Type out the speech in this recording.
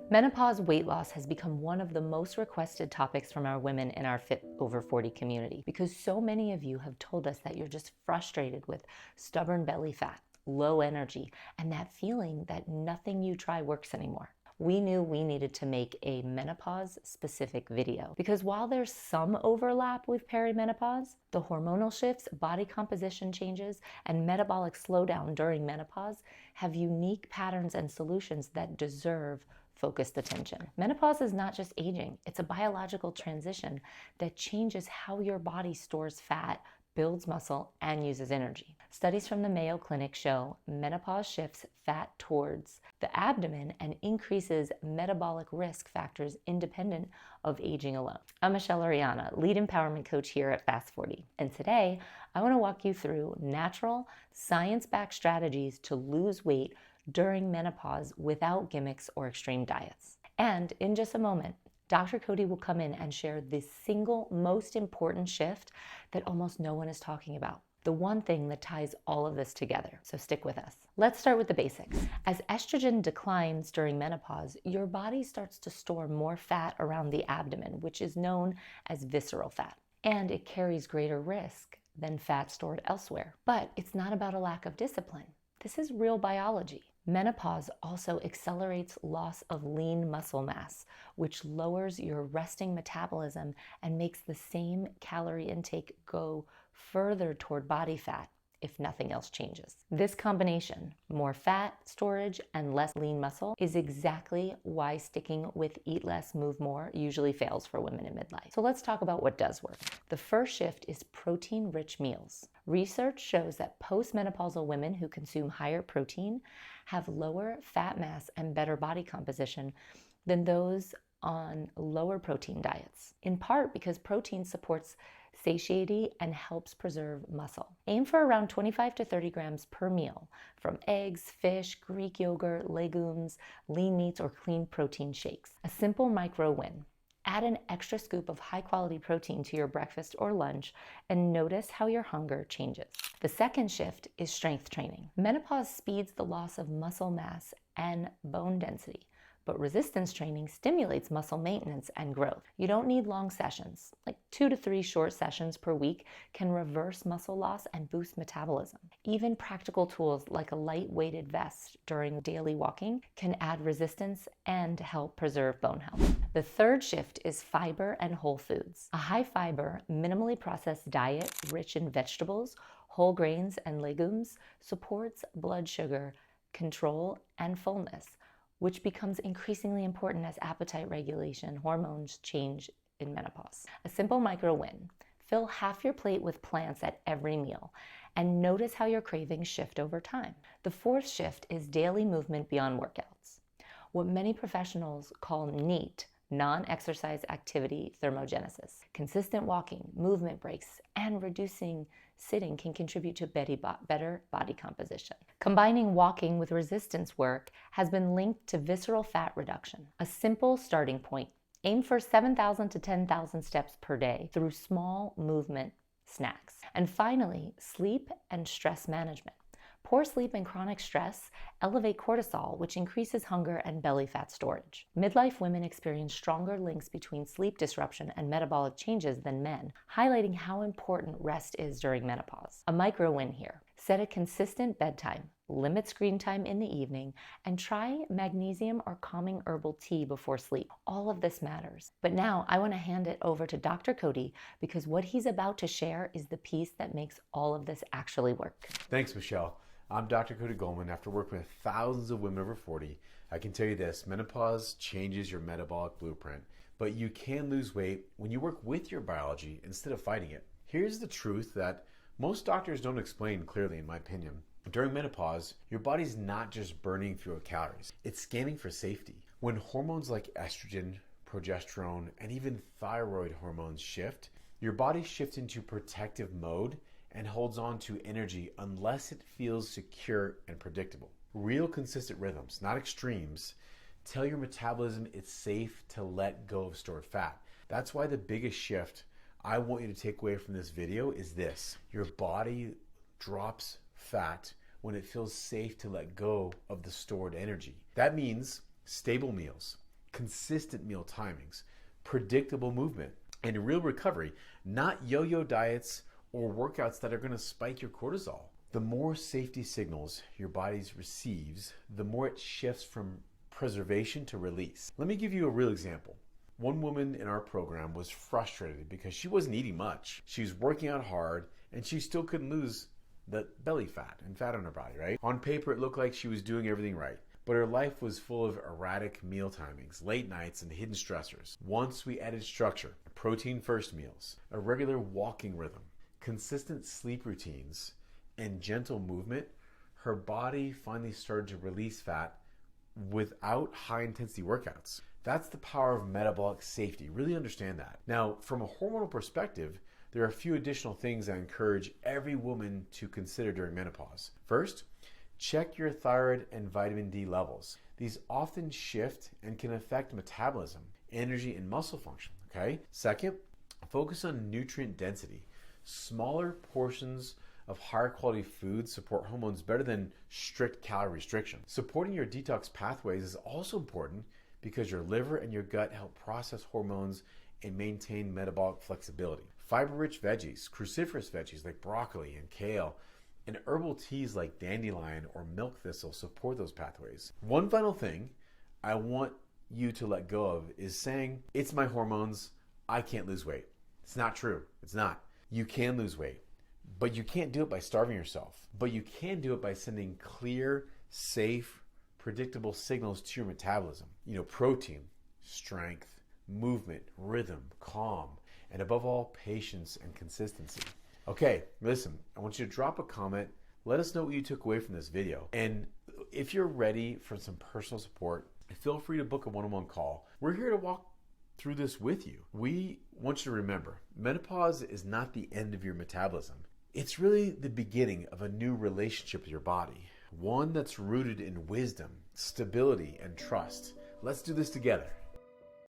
Menopause weight loss has become one of the most requested topics from our women in our Fit Over 40 community because so many of you have told us that you're just frustrated with stubborn belly fat, low energy, and that feeling that nothing you try works anymore. We knew we needed to make a menopause-specific video because while there's some overlap with perimenopause, the hormonal shifts, body composition changes, and metabolic slowdown during menopause have unique patterns and solutions that deserve focused attention. Menopause is not just aging, it's a biological transition that changes how your body stores fat, builds muscle, and uses energy. Studies from the Mayo Clinic show menopause shifts fat towards the abdomen and increases metabolic risk factors independent of aging alone. I'm Michele Ariana, lead empowerment coach here at Fast 40. And today, I want to walk you through natural, science-backed strategies to lose weight during menopause without gimmicks or extreme diets. And in just a moment, Dr. Cody will come in and share the single most important shift that almost no one is talking about. The one thing that ties all of this together. So stick with us. Let's start with the basics. As estrogen declines during menopause, your body starts to store more fat around the abdomen, which is known as visceral fat. And it carries greater risk than fat stored elsewhere. But it's not about a lack of discipline. This is real biology. Menopause also accelerates loss of lean muscle mass, which lowers your resting metabolism and makes the same calorie intake go further toward body fat if nothing else changes. This combination, more fat storage and less lean muscle, is exactly why sticking with eat less, move more usually fails for women in midlife. So let's talk about what does work. The first shift is protein-rich meals. Research shows that postmenopausal women who consume higher protein have lower fat mass and better body composition than those on lower protein diets, in part because protein supports satiety and helps preserve muscle. Aim for around 25 to 30 grams per meal from eggs, fish, Greek yogurt, legumes, lean meats, or clean protein shakes. A simple micro win. Add an extra scoop of high-quality protein to your breakfast or lunch and notice how your hunger changes. The second shift is strength training. Menopause speeds the loss of muscle mass and bone density, but resistance training stimulates muscle maintenance and growth. You don't need long sessions. Like 2 to 3 short sessions per week can reverse muscle loss and boost metabolism. Even practical tools like a light-weighted vest during daily walking can add resistance and help preserve bone health. The third shift is fiber and whole foods. A high-fiber, minimally processed diet rich in vegetables, whole grains, and legumes supports blood sugar control and fullness, which becomes increasingly important as appetite regulation hormones change in menopause. A simple micro win. Fill half your plate with plants at every meal and notice how your cravings shift over time. The fourth shift is daily movement beyond workouts. What many professionals call NEAT, non-exercise activity thermogenesis. Consistent walking, movement breaks, and reducing sitting can contribute to better body composition. Combining walking with resistance work has been linked to visceral fat reduction. A simple starting point. Aim for 7,000 to 10,000 steps per day through small movement snacks. And finally, sleep and stress management. Poor sleep and chronic stress elevate cortisol, which increases hunger and belly fat storage. Midlife women experience stronger links between sleep disruption and metabolic changes than men, highlighting how important rest is during menopause. A micro win here. Set a consistent bedtime, limit screen time in the evening, and try magnesium or calming herbal tea before sleep. All of this matters. But now I want to hand it over to Dr. Cody because what he's about to share is the piece that makes all of this actually work. Thanks, Michele. I'm Dr. Cody Goldman. After working with thousands of women over 40, I can tell you this: menopause changes your metabolic blueprint, but you can lose weight when you work with your biology instead of fighting it. Here's the truth that most doctors don't explain clearly, in my opinion. During menopause, your body's not just burning fewer calories, it's scanning for safety. When hormones like estrogen, progesterone, and even thyroid hormones shift, your body shifts into protective mode and holds on to energy unless it feels secure and predictable. Real consistent rhythms, not extremes, tell your metabolism it's safe to let go of stored fat. That's why the biggest shift I want you to take away from this video is this: your body drops fat when it feels safe to let go of the stored energy. That means stable meals, consistent meal timings, predictable movement, and real recovery, not yo-yo diets or workouts that are going to spike your cortisol. The more safety signals your body receives, the more it shifts from preservation to release. Let me give you a real example. One woman in our program was frustrated because she wasn't eating much. She was working out hard and she still couldn't lose the belly fat and fat on her body, right? On paper, it looked like she was doing everything right, but her life was full of erratic meal timings, late nights, and hidden stressors. Once we added structure, protein first meals, a regular walking rhythm, consistent sleep routines, and gentle movement, her body finally started to release fat without high intensity workouts. That's the power of metabolic safety. Really understand that. Now, from a hormonal perspective, there are a few additional things I encourage every woman to consider during menopause. First, check your thyroid and vitamin D levels. These often shift and can affect metabolism, energy, and muscle function, okay? Second, focus on nutrient density. Smaller portions of higher quality foods support hormones better than strict calorie restriction. Supporting your detox pathways is also important because your liver and your gut help process hormones and maintain metabolic flexibility. Fiber-rich veggies, cruciferous veggies like broccoli and kale, and herbal teas like dandelion or milk thistle support those pathways. One final thing I want you to let go of is saying, it's my hormones, I can't lose weight. It's not true. It's not. You can lose weight, but you can't do it by starving yourself. But you can do it by sending clear, safe, predictable signals to your metabolism. Protein, strength, movement, rhythm, calm, and above all, patience and consistency. Okay, listen, I want you to drop a comment. Let us know what you took away from this video. And if you're ready for some personal support, feel free to book a one-on-one call. We're here to walk through this with you. We want you to remember, menopause is not the end of your metabolism. It's really the beginning of a new relationship with your body, one that's rooted in wisdom, stability, and trust. Let's do this together.